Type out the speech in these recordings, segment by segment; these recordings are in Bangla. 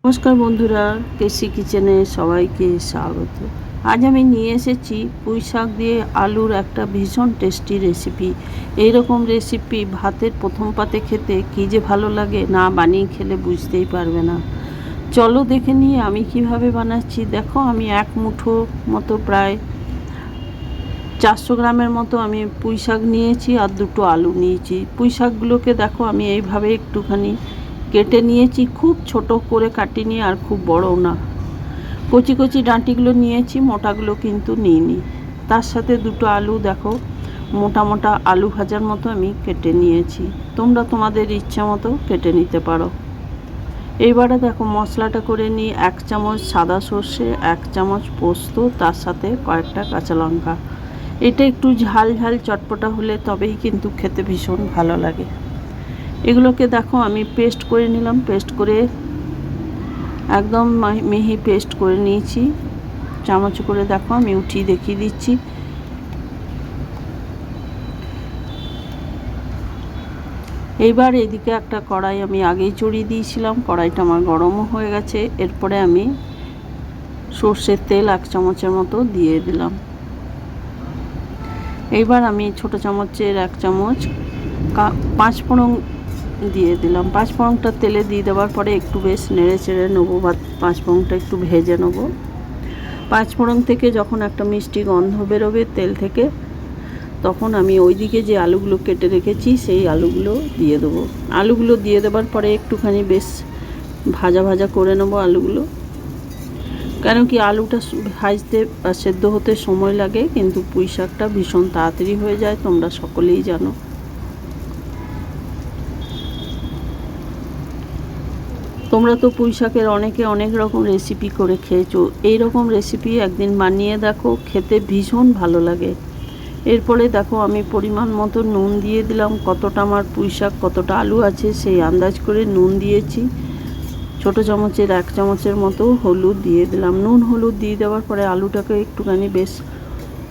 নমস্কার বন্ধুরা, কেসি কিচেনে সবাইকে স্বাগত। আজ আমি নিয়ে এসেছি পুঁই শাক দিয়ে আলুর একটা ভীষণ টেস্টি রেসিপি। এইরকম রেসিপি ভাতের প্রথম পাতে খেতে কী যে ভালো লাগে, না বানিয়ে খেলে বুঝতেই পারবে না। চলো দেখে নিই আমি কিভাবে বানাচ্ছি। দেখো, আমি এক মুঠো মতো প্রায় 400 গ্রামের মতো আমি পুঁই শাক নিয়েছি আর দুটো আলু নিয়েছি। পুঁই শাকগুলোকে দেখো আমি এইভাবে একটুখানি কেটে নিয়েছি, খুব ছোট করে কাটিনি আর খুব বড়ও না। কচি কচি ডাঁটিগুলো নিয়েছি, মোটাগুলো কিন্তু নিইনি। তার সাথে দুটো আলু দেখো মোটা মোটা আলু ভাজার মতো আমি কেটে নিয়েছি। তোমরা তোমাদের ইচ্ছা মতো কেটে নিতে পারো। এইবারে দেখো মশলাটা করে নিই। 1 চামচ সাদা সর্ষে, 1 চামচ পোস্ত, তার সাথে কয়েকটা কাঁচা লঙ্কা। এটা একটু ঝাল ঝাল চটপটা হলে তবেই কিন্তু খেতে ভীষণ ভালো লাগে। এগুলোকে দেখো আমি পেস্ট করে নিলাম। পেস্ট করে একদম মিহি পেস্ট করে নিয়েছি। চামচ করে দেখো আমি উঠিয়ে দেখিয়ে দিচ্ছি। এইবার এদিকে একটা কড়াই আমি আগেই চড়িয়ে দিয়েছিলাম। কড়াইটা আমার গরমও হয়ে গেছে। এরপরে আমি সর্ষের তেল 1 চামচের মতো দিয়ে দিলাম। এইবার আমি ছোট চামচের 1 চামচ 5 ফোড়ন দিয়ে দিলাম। 5 ফোড়নটা তেলে দিয়ে দেওয়ার পরে একটু বেশ নেড়ে চেড়ে নেবো বা 5 ফোড়নটা একটু ভেজে নেবো। 5 ফোড়ন থেকে যখন একটা মিষ্টি গন্ধ বেরোবে তেল থেকে, তখন আমি ওইদিকে যে আলুগুলো কেটে রেখেছি সেই আলুগুলো দিয়ে দেবো। আলুগুলো দিয়ে দেওয়ার পরে একটুখানি বেশ ভাজা ভাজা করে নেবো আলুগুলো। কেন কি আলুটা ভাজতে বা সেদ্ধ হতে সময় লাগে, কিন্তু পুঁই শাকটা ভীষণ তাড়াতাড়ি হয়ে যায়, তোমরা সকলেই জানো। তোমরা তো পুঁই শাকের অনেকে অনেক রকম রেসিপি করে খেয়েছো। এই রকম রেসিপি একদিন বানিয়ে দেখো, খেতে ভীষণ ভালো লাগে। এরপরে দেখো আমি পরিমাণ মতো নুন দিয়ে দিলাম। কতটা আমার পুঁই শাক কতটা আলু আছে সেই আন্দাজ করে নুন দিয়েছি। ছোট চামচের 1 চামচের মতো হলুদ দিয়ে দিলাম। নুন হলুদ দিয়ে দেওয়ার পরে আলুটাকে একটুখানি বেশ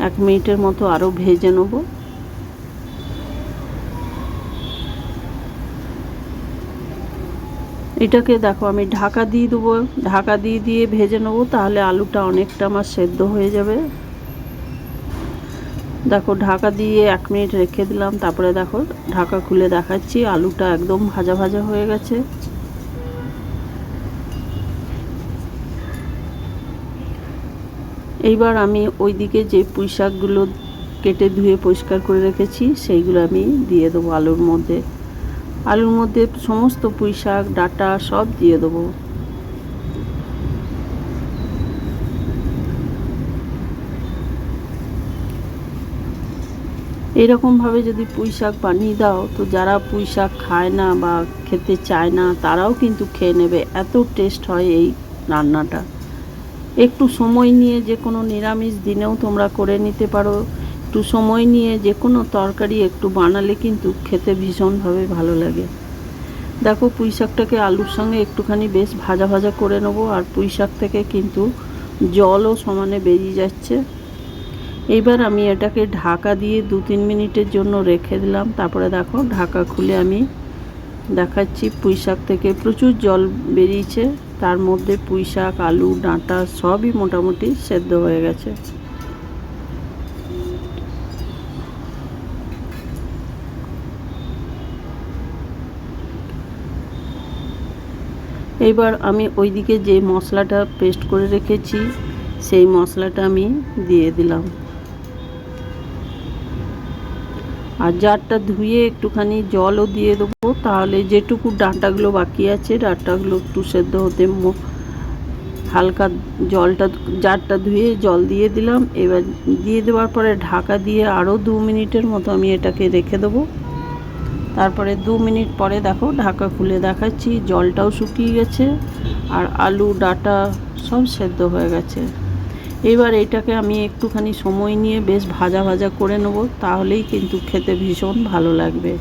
1 মিনিটের মতো আরও ভেজে নেব। এটাকে দেখো আমি ঢাকা দিয়ে দেবো। ঢাকা দিয়ে ভেজে নেবো, তাহলে আলুটা অনেকটা আমার সেদ্ধ হয়ে যাবে। দেখো ঢাকা দিয়ে 1 মিনিট রেখে দিলাম। তারপরে দেখো ঢাকা খুলে দেখাচ্ছি, আলুটা একদম ভাজা ভাজা হয়ে গেছে। এইবার আমি ওইদিকে যে পুঁই শাকগুলো কেটে ধুয়ে পরিষ্কার করে রেখেছি সেইগুলো আমি দিয়ে দেবো আলুর মধ্যে। আলুর মধ্যে সমস্ত পুঁই শাক ডাঁটা সব দিয়ে দেবো। এরকমভাবে যদি পুঁই শাক বানিয়ে দাও, তো যারা পুঁই শাক খায় না বা খেতে চায় না তারাও কিন্তু খেয়ে নেবে। এত টেস্ট হয় এই রান্নাটা। একটু সময় নিয়ে যে কোনো নিরামিষ দিনেও তোমরা করে নিতে পারো। একটু সময় নিয়ে যে কোনো তরকারি একটু বানালে কিন্তু খেতে ভীষণভাবে ভালো লাগে। দেখো পুঁই শাকটাকে আলুর সঙ্গে একটুখানি বেশ ভাজা ভাজা করে নেবো। আর পুঁই শাক থেকে কিন্তু জলও সমানে বেরিয়ে যাচ্ছে। এইবার আমি এটাকে ঢাকা দিয়ে 2-3 মিনিটের জন্য রেখে দিলাম। তারপরে দেখো ঢাকা খুলে আমি দেখাচ্ছি, পুঁই শাক থেকে প্রচুর জল বেরিয়েছে। তার মধ্যে পুঁই শাক আলু ডাঁটা সবই মোটামুটি সেদ্ধ হয়ে গেছে। এইবার আমি ওইদিকে যে মশলাটা পেস্ট করে রেখেছি সেই মশলাটা আমি দিয়ে দিলাম। আর জারটা ধুয়ে একটুখানি জলও দিয়ে দেবো, তাহলে যেটুকু ডাঁটাগুলো বাকি আছে ডাঁটাগুলো একটু সেদ্ধ হতে হালকা জলটা, জারটা ধুয়ে জল দিয়ে দিলাম। এবার দিয়ে দেওয়ার পরে ঢাকা দিয়ে আরও 2 মিনিটের মতো আমি এটাকে রেখে দেবো। তারপরে 2 মিনিট পরে দেখো ঢাকা খুলে দেখাচ্ছি, জলটাও শুকিয়ে গেছে আর আলু ডাঁটা সব সেদ্ধ হয়ে গেছে। এবার এটাকে আমি একটুখানি সময় নিয়ে বেশ ভাজা ভাজা করে নেব, তাহলেই কিন্তু খেতে ভীষণ ভালো লাগবে।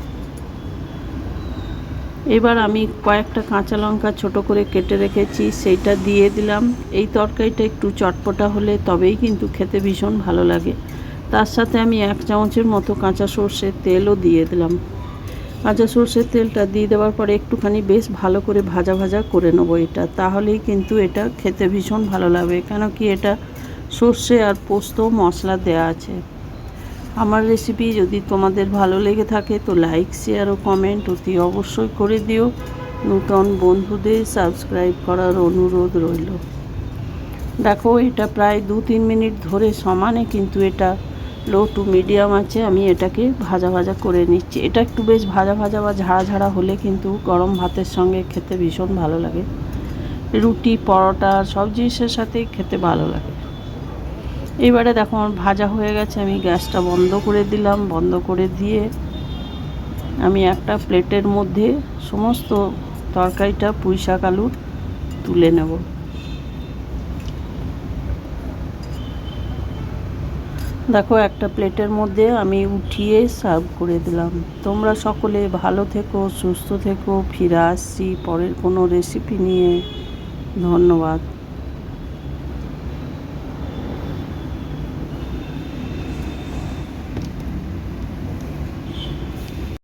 এবার আমি কয়েকটা কাঁচা লঙ্কা ছোট করে কেটে রেখেছি সেইটা দিয়ে দিলাম। এই তরকারিটা একটু চটপটা হলে তবেই কিন্তু খেতে ভীষণ ভালো লাগে। তার সাথে আমি 1 চামচের মতো কাঁচা সর্ষের তেলও দিয়ে দিলাম। আচ্ছা, সর্ষের তেলটা দিয়ে দেওয়ার পরে একটুখানি বেশ ভালো করে ভাজা ভাজা করে নেবো এটা, তাহলেই কিন্তু এটা খেতে ভীষণ ভালো লাগবে, কেন কি এটা সর্ষে আর পোস্ত মশলা দেয়া আছে। আমার রেসিপি যদি তোমাদের ভালো লেগে থাকে তো লাইক, শেয়ার ও কমেন্ট অতি অবশ্যই করে দিও। নূতন বন্ধুদের সাবস্ক্রাইব করার অনুরোধ রইল। দেখো, এটা প্রায় 2-3 মিনিট ধরে সমানে কিন্তু এটা লো টু মিডিয়াম আছে আমি এটাকে ভাজা ভাজা করে নিচ্ছি। এটা একটু বেশ ভাজা ভাজা বা ঝাড়া ঝাড়া হলে কিন্তু গরম ভাতের সঙ্গে খেতে ভীষণ ভালো লাগে, রুটি, পরোটা সব জিনিসের সাথেই খেতে ভালো লাগে। এবারে দেখো আমার ভাজা হয়ে গেছে, আমি গ্যাসটা বন্ধ করে দিলাম। বন্ধ করে দিয়ে আমি একটা প্লেটের মধ্যে সমস্ত তরকারিটা পুঁইশাক আলুর তুলে নেব। দেখো, একটা প্লেটের মধ্যে আমি উঠিয়ে সার্ভ করে দিলাম। তোমরা সকলে ভালো থেকো, সুস্থ থেকো। ফিরে আসছি পরের কোনো রেসিপি নিয়ে। ধন্যবাদ।